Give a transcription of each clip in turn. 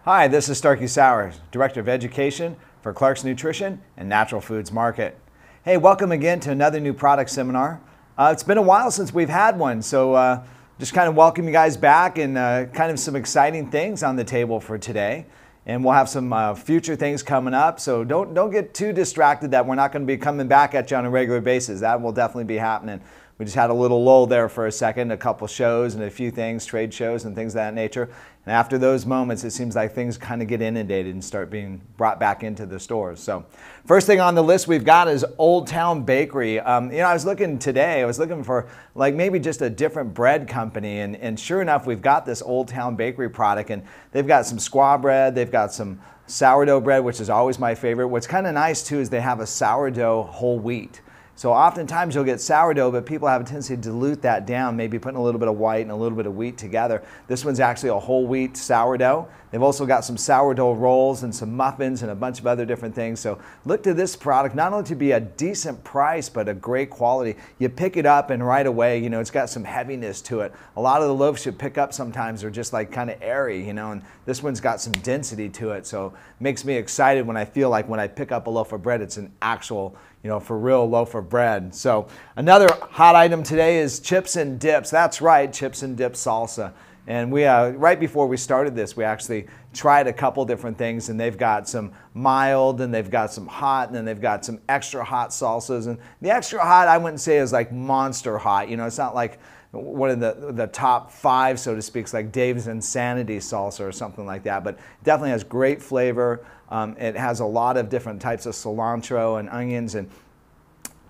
Hi, this is Starkie Sowers, Director of Education for Clark's Nutrition and Natural Foods Market. Hey, welcome again to another new product seminar. It's been a while since we've had one, so just kind of welcome you guys back and kind of some exciting things on the table for today. And we'll have some future things coming up, so don't get too distracted that we're not going to be coming back at you on a regular basis. That will definitely be happening. We just had a little lull there for a second, a couple shows and a few things, trade shows and things of that nature. And after those moments, it seems like things kind of get inundated and start being brought back into the stores. So first thing on the list we've got is Old Town Bakery. I was looking today, I was looking for like maybe just a different bread company. And sure enough, we've got this Old Town Bakery product. And they've got some squaw bread, they've got some sourdough bread, which is always my favorite. What's kind of nice too is they have a sourdough whole wheat. So oftentimes you'll get sourdough, but people have a tendency to dilute that down, maybe putting a little bit of white and a little bit of wheat together. This one's actually a whole wheat sourdough. They've also got some sourdough rolls and some muffins and a bunch of other different things. So look to this product not only to be a decent price, but a great quality. You pick it up and right away, it's got some heaviness to it. A lot of the loaves you pick up sometimes are just like kind of airy, and this one's got some density to it. So it makes me excited when I feel like when I pick up a loaf of bread, it's an actual for real loaf of bread. So another hot item today is chips and dips. That's right, chips and dip salsa. And we right before we started this, we actually tried a couple different things, and they've got some mild, and they've got some hot, and then they've got some extra hot salsas. And the extra hot, I wouldn't say is like monster hot. It's not like one of the top 5, so to speak, like Dave's Insanity salsa or something like that, but it definitely has great flavor. It has a lot of different types of cilantro and onions, and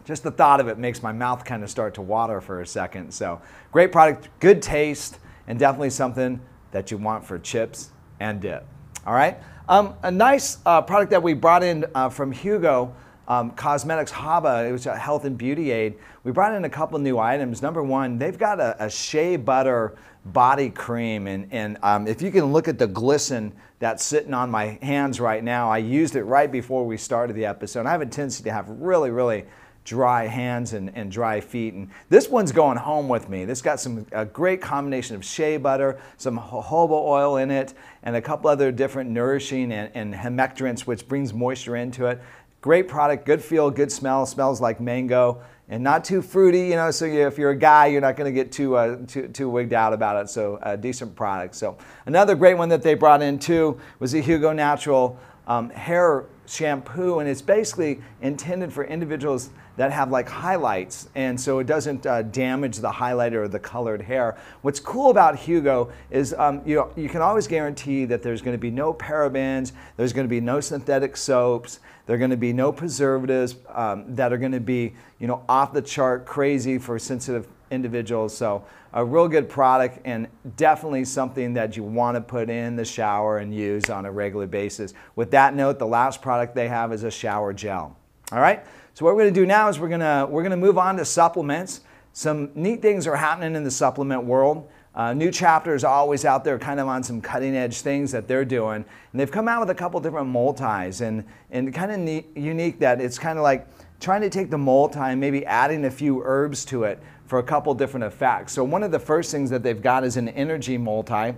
just the thought of it makes my mouth kind of start to water for a second. So great product, good taste, and definitely something that you want for chips and dip. All right, a nice product that we brought in from Hugo Cosmetics Haba. It was a health and beauty aid. We brought in a couple new items. Number one, they've got a shea butter body cream, and if you can look at the glisten that's sitting on my hands right now, I used it right before we started the episode. I have a tendency to have really dry hands and dry feet, and this one's going home with me. This got a great combination of shea butter, some jojoba oil in it, and a couple other different nourishing and humectants, which brings moisture into it. Great product, good feel, good smell, smells like mango, and not too fruity, so if you're a guy, you're not going to get too wigged out about it, so a decent product. So another great one that they brought in too was the Hugo Natural hair shampoo, and it's basically intended for individuals that have like highlights, and so it doesn't damage the highlighter or the colored hair. What's cool about Hugo is you can always guarantee that there's going to be no parabens, there's going to be no synthetic soaps, there are going to be no preservatives that are going to be off the chart crazy for sensitive individuals. So a real good product, and definitely something that you want to put in the shower and use on a regular basis. With that note, the last product they have is a shower gel. All right, so what we're going to do now is we're going to move on to supplements. Some neat things are happening in the supplement world. New Chapter is always out there kind of on some cutting edge things that they're doing, and they've come out with a couple different multis, and kind of unique that it's kind of like trying to take the multi and maybe adding a few herbs to it for a couple different effects. So one of the first things that they've got is an energy multi, and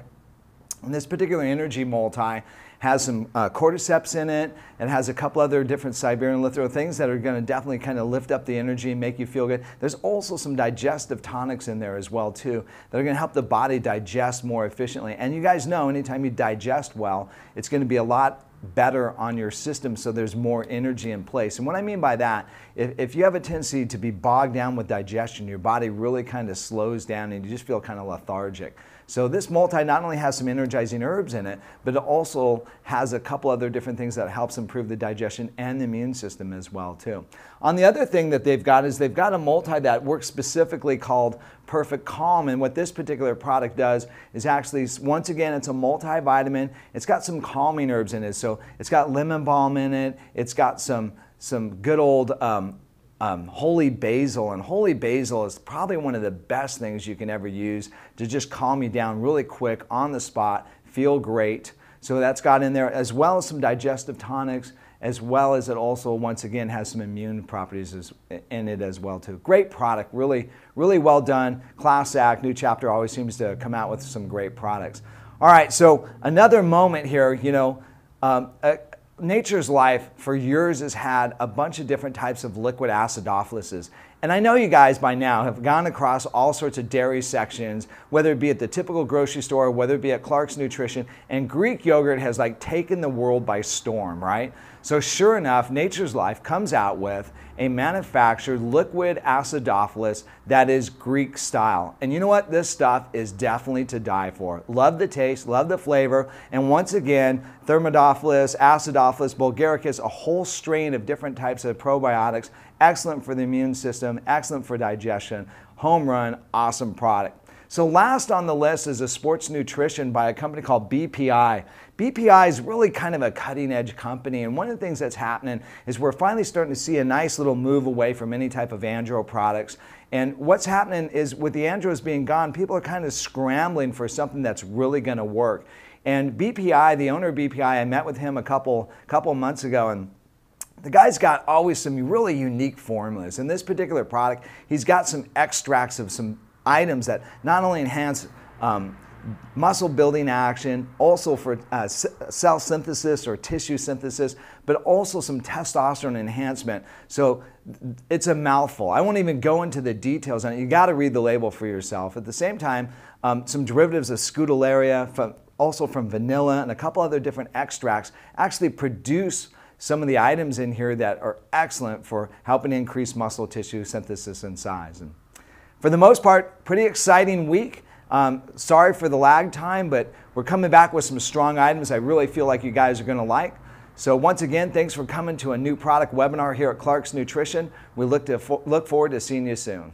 this particular energy multi has some cordyceps in it, and has a couple other different Siberian lithotripsy things that are going to definitely kind of lift up the energy and make you feel good. There's also some digestive tonics in there as well too that are going to help the body digest more efficiently. And you guys know anytime you digest well, it's going to be a lot better on your system, so there's more energy in place. And what I mean by that, if you have a tendency to be bogged down with digestion, your body really kind of slows down and you just feel kind of lethargic. So this multi not only has some energizing herbs in it, but it also has a couple other different things that helps improve the digestion and the immune system as well too. On the other thing that they've got is they've got a multi that works specifically called Perfect Calm, and what this particular product does is actually, once again, it's a multivitamin. It's got some calming herbs in it, so it's got lemon balm in it. It's got some good old holy basil, and holy basil is probably one of the best things you can ever use to just calm you down really quick on the spot, feel great. So that's got in there, as well as some digestive tonics, as well as it also, once again, has some immune properties in it as well too. Great product, really well done. Class act. New Chapter always seems to come out with some great products. All right, so another moment here, Nature's Life for years has had a bunch of different types of liquid acidophilus. And I know you guys by now have gone across all sorts of dairy sections, whether it be at the typical grocery store, whether it be at Clark's Nutrition, and Greek yogurt has like taken the world by storm, right? So sure enough, Nature's Life comes out with a manufactured liquid acidophilus that is Greek style. And you know what? This stuff is definitely to die for. Love the taste, love the flavor, and once again, Thermodophilus, Acidophilus, Bulgaricus, a whole strain of different types of probiotics, excellent for the immune system, excellent for digestion, home run, awesome product. So last on the list is a sports nutrition by a company called BPI. BPI is really kind of a cutting edge company, and one of the things that's happening is we're finally starting to see a nice little move away from any type of andro products. And what's happening is with the andros being gone, people are kind of scrambling for something that's really going to work. And BPI, the owner of BPI, I met with him a couple months ago, and the guy's got always some really unique formulas. In this particular product, he's got some extracts of some items that not only enhance muscle building action, also for cell synthesis or tissue synthesis, but also some testosterone enhancement. So it's a mouthful. I won't even go into the details on it. You got to read the label for yourself. At the same time, some derivatives of scutellaria, also from vanilla, and a couple other different extracts actually produce some of the items in here that are excellent for helping increase muscle tissue synthesis and size. And for the most part, pretty exciting week. Sorry for the lag time, but we're coming back with some strong items I really feel like you guys are going to like. So once again, thanks for coming to a new product webinar here at Clark's Nutrition. We look forward to seeing you soon.